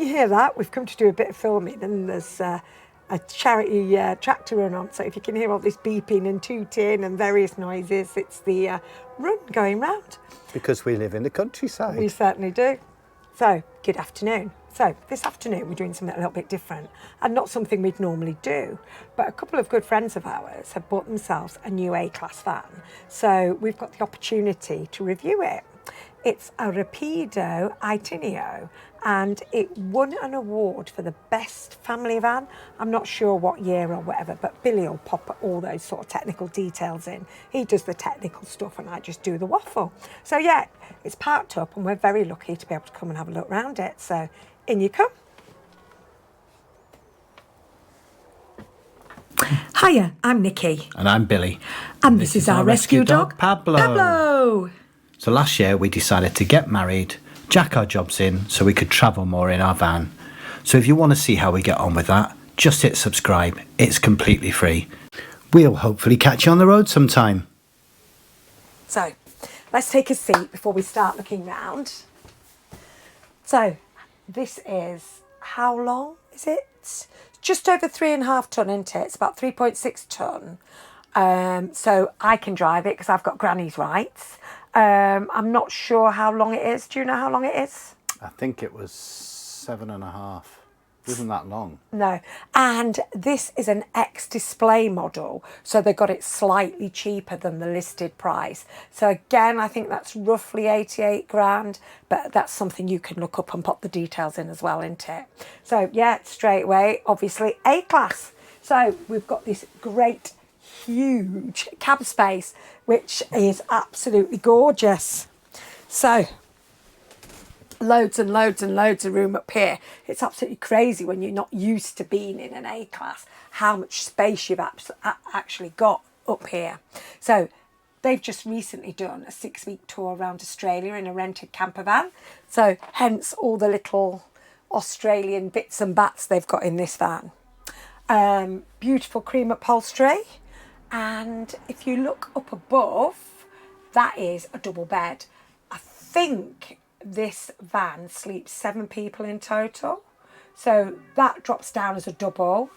you hear that, we've come to do a bit of filming, and there's a charity tractor run on. So if you can hear all this beeping and tooting and various noises, it's the run going round. Because we live in the countryside. We certainly do. So, good afternoon. So, this afternoon we're doing something a little bit different and not something we'd normally do. But a couple of good friends of ours have bought themselves a new A-class van. So, we've got the opportunity to review it. It's a Rapido Itineo, and it won an award for the best family van. I'm not sure what year or whatever, but Billy will pop all those sort of technical details in. He does the technical stuff and I just do the waffle. So yeah, it's parked up and we're very lucky to be able to come and have a look around it. So in you come. Hiya, I'm Nikki. And I'm Billy. And this is our rescue dog, Pablo. Pablo. So last year we decided to get married, jack our jobs in so we could travel more in our van. So if you want to see how we get on with that, just hit subscribe. It's completely free. We'll hopefully catch you on the road sometime. So let's take a seat before we start looking round. So this is, how long is it? Just over 3.5 tonne, isn't it? It's about 3.6 tonne. So I can drive it because I've got granny's rights. I'm not sure how long it is. Do you know how long it is? I think it was 7.5. It wasn't that long. No. And this is an X-display model, so they got it slightly cheaper than the listed price. So again, I think that's roughly 88 grand, but that's something you can look up and pop the details in as well, isn't it? So yeah, straight away, obviously A-class. So we've got this great huge cab space, which is absolutely gorgeous. So loads and loads and loads of room up here. It's absolutely crazy when you're not used to being in an A-class, how much space you've actually got up here. So they've just recently done a 6-week tour around Australia in a rented camper van. So hence all the little Australian bits and bats they've got in this van. Beautiful cream upholstery. And if you look up above, that is a double bed. I think this van sleeps 7 people in total. So that drops down as a double.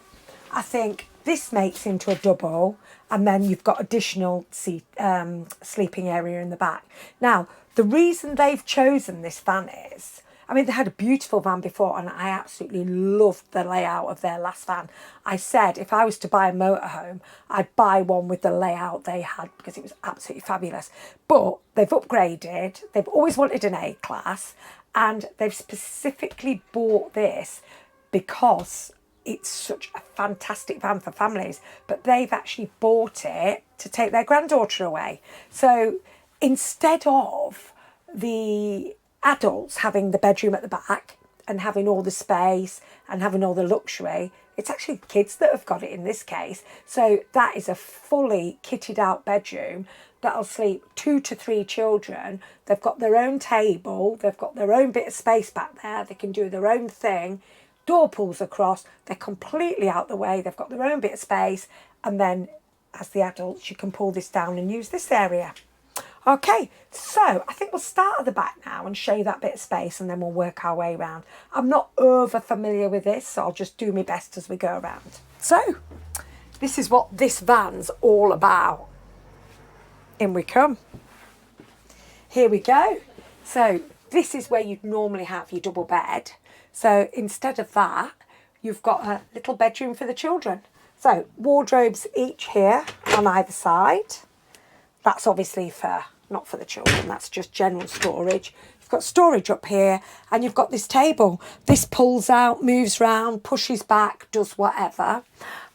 I think this makes into a double. And then you've got additional sleeping area in the back. Now, the reason they've chosen this van is, I mean, they had a beautiful van before and I absolutely loved the layout of their last van. I said if I was to buy a motorhome, I'd buy one with the layout they had because it was absolutely fabulous. But they've upgraded. They've always wanted an A-class and they've specifically bought this because it's such a fantastic van for families. But they've actually bought it to take their granddaughter away. So instead of the adults having the bedroom at the back and having all the space and having all the luxury, it's actually kids that have got it in this case. So that is a fully kitted out bedroom that'll sleep 2 to 3 children. They've got their own table, they've got their own bit of space back there, they can do their own thing, door pulls across, they're completely out the way, they've got their own bit of space, and then as the adults you can pull this down and use this area. Okay, so I think we'll start at the back now and show you that bit of space and then we'll work our way around. I'm not over familiar with this, so I'll just do my best as we go around. So, this is what this van's all about. In we come. Here we go. So, this is where you'd normally have your double bed. So, instead of that, you've got a little bedroom for the children. So, wardrobes each here on either side. That's obviously not for the children, that's just general storage. You've got storage up here and you've got this table. This pulls out, moves round, pushes back, does whatever.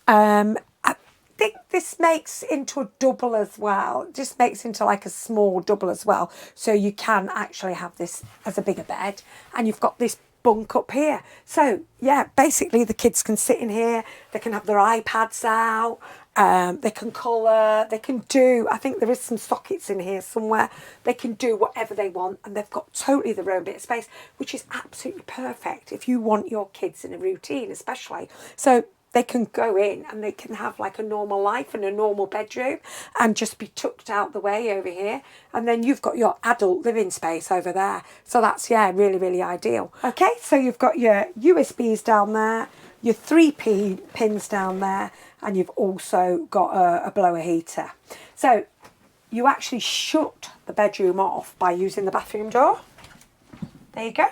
I think this makes into a double as well. It just makes into like a small double as well. So you can actually have this as a bigger bed. And you've got this bunk up here. So yeah, basically the kids can sit in here, they can have their iPads out, they can colour, they can do, I think there is some sockets in here somewhere, they can do whatever they want and they've got totally their own bit of space, which is absolutely perfect if you want your kids in a routine especially. So they can go in and they can have like a normal life and a normal bedroom and just be tucked out the way over here. And then you've got your adult living space over there. So that's, yeah, really, really ideal. Okay, so you've got your USBs down there, your 3 pins down there, and you've also got a blower heater. So you actually shut the bedroom off by using the bathroom door. There you go.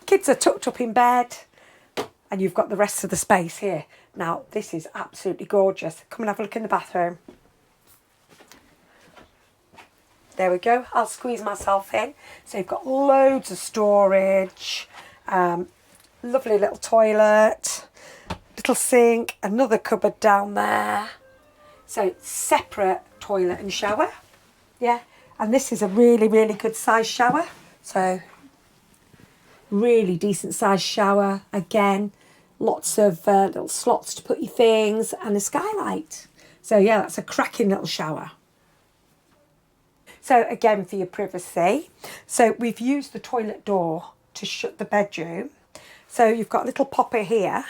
Kids are tucked up in bed. And you've got the rest of the space here. Now, this is absolutely gorgeous. Come and have a look in the bathroom. There we go. I'll squeeze myself in. So you've got loads of storage. Lovely little toilet. Little sink. Another cupboard down there. So separate toilet and shower. Yeah. And this is a really, really good size shower. So really decent size shower. Again, lots of little slots to put your things and a skylight. So yeah, that's a cracking little shower. So again, for your privacy, so we've used the toilet door to shut the bedroom. So you've got a little popper here,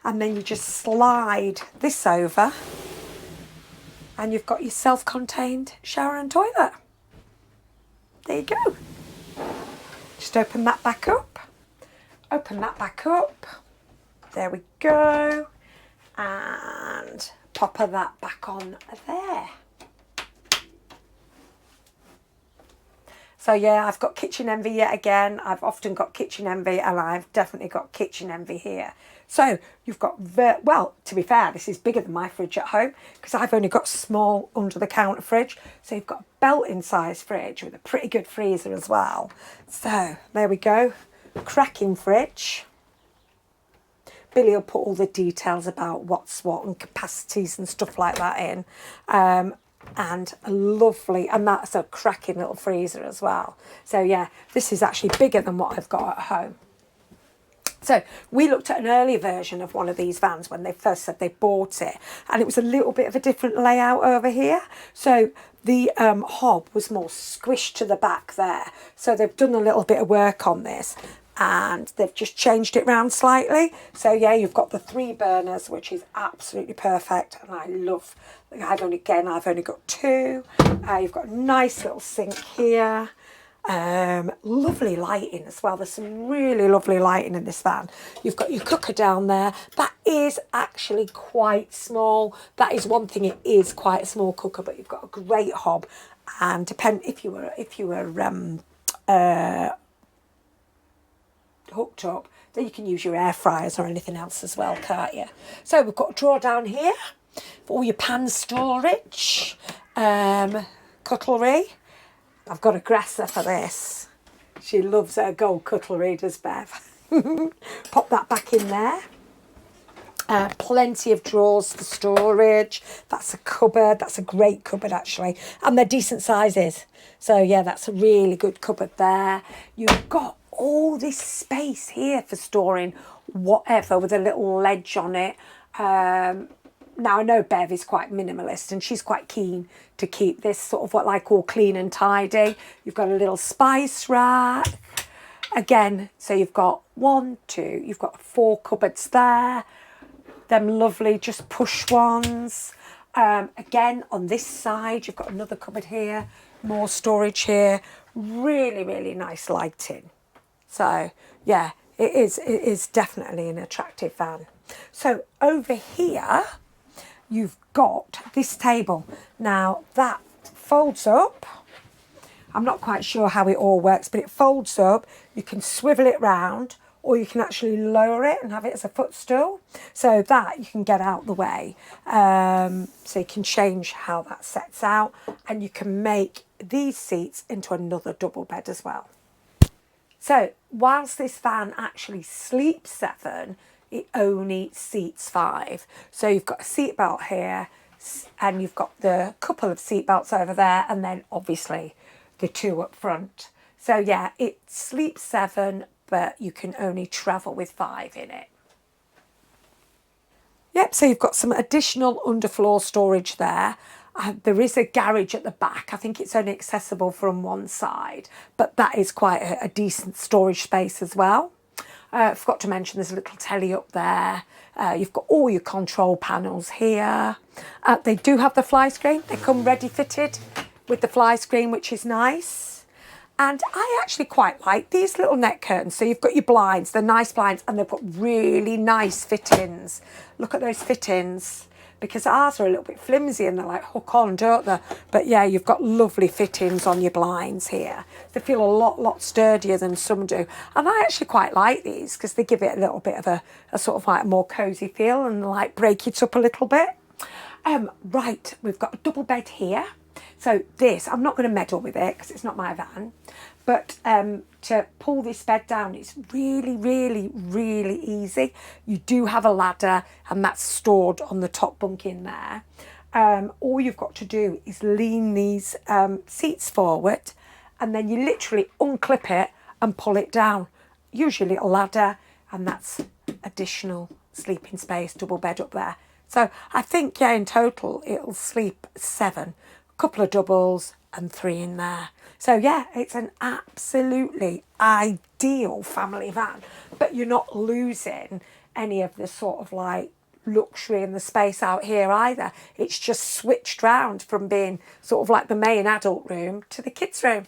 and then you just slide this over and you've got your self-contained shower and toilet. There you go. Just open that back up. Open that back up. There we go. And popper that back on there. So yeah, I've got kitchen envy yet again. I've often got kitchen envy, and I've definitely got kitchen envy here. So you've got, well, to be fair, this is bigger than my fridge at home because I've only got small under the counter fridge. So you've got a built-in size fridge with a pretty good freezer as well. So there we go. Cracking fridge. Billy will put all the details about what's what and capacities and stuff like that in. And a lovely, and that's a cracking little freezer as well. So yeah, this is actually bigger than what I've got at home. So we looked at an earlier version of one of these vans when they first said they bought it, and it was a little bit of a different layout over here. So the hob was more squished to the back there. So they've done a little bit of work on this, and they've just changed it round slightly. So yeah, you've got the 3 burners, which is absolutely perfect, and I love. I've only got 2. You've got a nice little sink here. Lovely lighting as well. There's some really lovely lighting in this van. You've got your cooker down there. That is actually quite small. That is one thing. It is quite a small cooker, but you've got a great hob. And depend if you were hooked up, then you can use your air fryers or anything else as well, can't you? So we've got a drawer down here for all your pan storage, cutlery. I've got a Gresser for this. She loves her gold cutlery, does Bev. Pop that back in there. Plenty of drawers for storage. That's a cupboard. That's a great cupboard, actually. And they're decent sizes. So, yeah, that's a really good cupboard there. You've got all this space here for storing whatever with a little ledge on it. Now, I know Bev is quite minimalist and she's quite keen to keep this sort of what I call clean and tidy. You've got a little spice rack. Again, so you've got 1, 2, you've got 4 cupboards there. Them lovely just push ones. Again, on this side, you've got another cupboard here. More storage here. Really, really nice lighting. So, yeah, it is definitely an attractive van. So, over here, you've got this table. Now, that folds up. I'm not quite sure how it all works, but it folds up. You can swivel it round, or you can actually lower it and have it as a footstool. So that you can get out the way. So you can change how that sets out, and you can make these seats into another double bed as well. So whilst this van actually sleeps 7, it only seats 5. So you've got a seat belt here, and you've got the couple of seat belts over there, and then obviously the 2 up front. So yeah, it sleeps 7, but you can only travel with 5 in it. Yep, so you've got some additional underfloor storage there. There is a garage at the back. I think it's only accessible from one side, but that is quite a decent storage space as well. Forgot to mention there's a little telly up there. You've got all your control panels here. They do have the fly screen. They come ready fitted with the fly screen, which is nice. And I actually quite like these little net curtains. So you've got your blinds, they're nice blinds, and they've got really nice fittings. Look at those fittings, because ours are a little bit flimsy and they're like hook on, don't they? But yeah, you've got lovely fittings on your blinds here. They feel a lot sturdier than some do. And I actually quite like these because they give it a little bit of a sort of like more cosy feel and like break it up a little bit. Right, we've got a double bed here. So this, I'm not going to meddle with it because it's not my van, but to pull this bed down, it's really easy. You do have a ladder and that's stored on the top bunk in there. All you've got to do is lean these seats forward and then you literally unclip it and pull it down. Usually a ladder, and that's additional sleeping space, double bed up there. So I think, yeah, in total, it'll sleep 7. Couple of doubles and 3 in there. So yeah, it's an absolutely ideal family van, but you're not losing any of the sort of like luxury and the space out here either. It's just switched round from being sort of like the main adult room to the kids' room.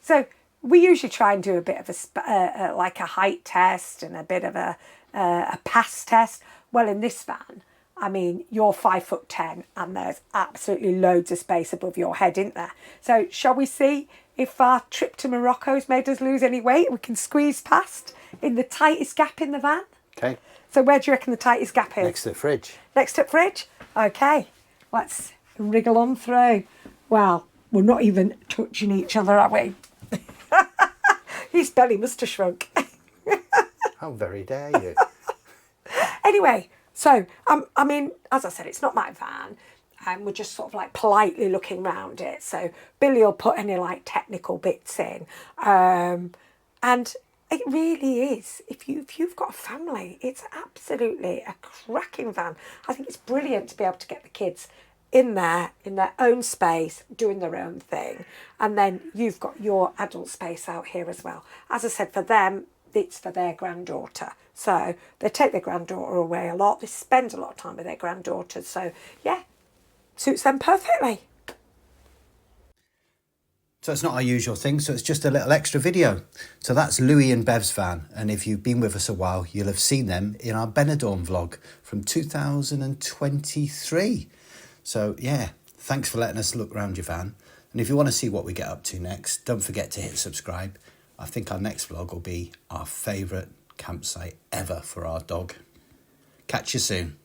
So we usually try and do a bit of like a height test and a bit of a pass test. Well, in this van, I mean, you're 5'10" and there's absolutely loads of space above your head, isn't there? So shall we see if our trip to Morocco's made us lose any weight? We can squeeze past in the tightest gap in the van. Okay. So where do you reckon the tightest gap is? Next to the fridge. Next to the fridge? Okay. Let's wriggle on through. Well, we're not even touching each other, are we? His belly must have shrunk. How very dare you? Anyway, so, I mean, as I said, it's not my van. We're just sort of like politely looking round it. So Billy will put any like technical bits in. And it really is. If you've got a family, it's absolutely a cracking van. I think it's brilliant to be able to get the kids in there, in their own space, doing their own thing. And then you've got your adult space out here as well. As I said, for them, it's for their granddaughter. So they take their granddaughter away a lot. They spend a lot of time with their granddaughters. So yeah, suits them perfectly. So it's not our usual thing, so it's just a little extra video. So that's Louis and Bev's van, and if you've been with us a while, you'll have seen them in our Benidorm vlog from 2023. So yeah, thanks for letting us look around your van. And if you want to see what we get up to next, don't forget to hit subscribe. I think our next vlog will be our favourite campsite ever for our dog. Catch you soon.